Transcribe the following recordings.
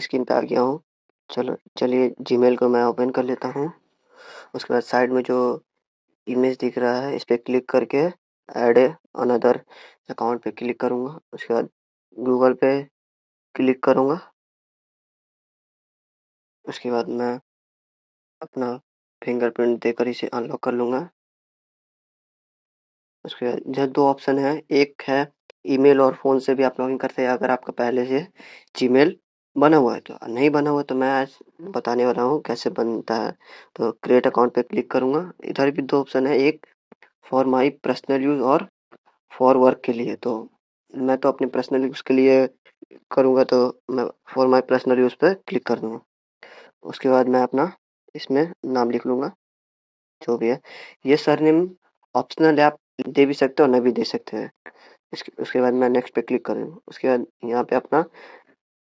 Screen पे आ गया हूँ। चलिए जीमेल को मैं ओपन कर लेता हूँ। उसके बाद साइड में जो इमेज दिख रहा है इस पर क्लिक करके ऐड अनदर अकाउंट पे क्लिक करूँगा। उसके बाद गूगल पे क्लिक करूँगा। उसके बाद मैं अपना फिंगरप्रिंट देकर इसे अनलॉक कर लूँगा। उसके बाद जो 2 ऑप्शन है, एक है ईमेल और फ़ोन से भी आप लॉगिन करते हैं अगर आपका पहले से जीमेल बना हुआ है तो। नहीं बना हुआ तो मैं आज बताने वाला हूँ कैसे बनता है। तो क्रिएट अकाउंट पे क्लिक करूँगा। इधर भी 2 ऑप्शन है, एक फॉर माई पर्सनल यूज़ और फॉर वर्क के लिए। तो मैं तो अपने पर्सनल यूज़ के लिए करूँगा तो मैं फॉर माई पर्सनल यूज़ पे क्लिक कर दूँगा। उसके बाद मैं अपना इसमें नाम लिख लूँगा जो भी है। ये सरनेम ऑप्शनल है, आप दे भी सकते हो ना भी दे सकते हैं। उसके बाद मैं नेक्स्ट पे क्लिक करूँगा। उसके बाद यहाँ पे अपना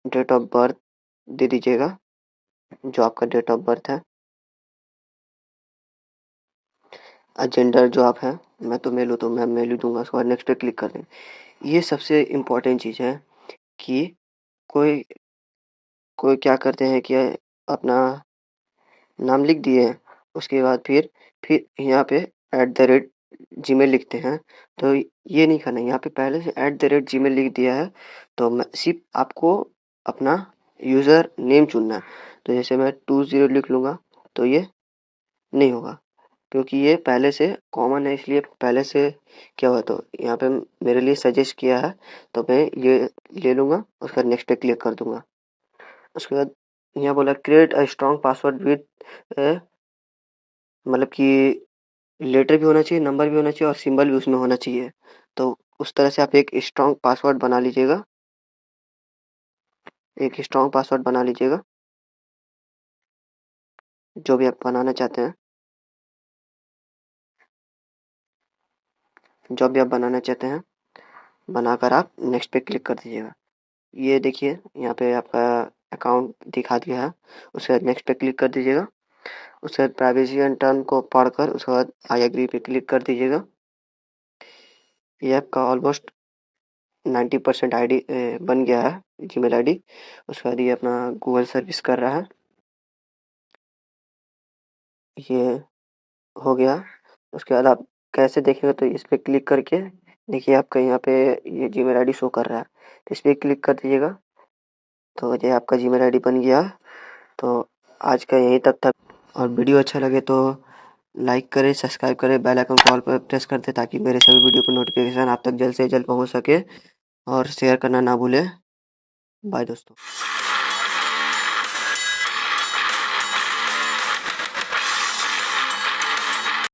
डेट ऑफ बर्थ दे दीजिएगा, जो आपका डेट ऑफ बर्थ है। जेंडर जो आप हैं, मैं तो मेल हूँ तो मैं मेल ही दूंगा। उसके बाद नेक्स्ट पे क्लिक कर देंगे। ये सबसे इम्पोर्टेंट चीज़ है कि कोई कोई क्या करते हैं कि अपना नाम लिख दिए, उसके बाद फिर यहाँ पे @gmail लिखते हैं। तो ये नहीं करना है, यहाँ पे पहले से @gmail लिख दिया है तो सिर्फ आपको अपना यूज़र नेम चुनना है। तो जैसे मैं 20 लिख लूँगा तो ये नहीं होगा क्योंकि ये पहले से कॉमन है, इसलिए पहले से क्या हुआ तो यहाँ पे मेरे लिए सजेस्ट किया है तो मैं ये ले लूँगा। उसके बाद नेक्स्ट पे क्लिक कर दूँगा। उसके बाद यहाँ बोला create a strong password with मतलब कि लेटर भी होना चाहिए, नंबर भी होना चाहिए और सिंबल भी उसमें होना चाहिए। तो उस तरह से आप एक स्ट्रॉन्ग पासवर्ड बना लीजिएगा, जो भी आप बनाना चाहते हैं, बनाकर आप नेक्स्ट पे क्लिक कर दीजिएगा। ये देखिए यहाँ पे आपका अकाउंट दिखा दिया है। उसके बाद नेक्स्ट पे क्लिक कर दीजिएगा। उसके बाद प्राइवेसी एंड टर्म को पढ़कर उसके बाद आई एग्री पे क्लिक कर दीजिएगा। ये आपका ऑलमोस्ट 90% आईडी बन गया है, जीमेल आईडी। उसके बाद ये अपना गूगल सर्विस कर रहा है, ये हो गया। उसके बाद आप कैसे देखेंगे तो इस पर क्लिक करके देखिए आपका यहाँ पे ये जीमेल आईडी शो कर रहा है, तो इस पर क्लिक कर दीजिएगा। तो ये आपका जीमेल आईडी बन गया। तो आज का यहीं तक था। और वीडियो अच्छा लगे तो लाइक करें, सब्सक्राइब करें, बेल आइकन कॉल पर प्रेस कर दें ताकि मेरे सभी वीडियो को नोटिफिकेशन आप तक जल्द से जल्द पहुंच सके। और शेयर करना ना भूलें। बाय दोस्तों।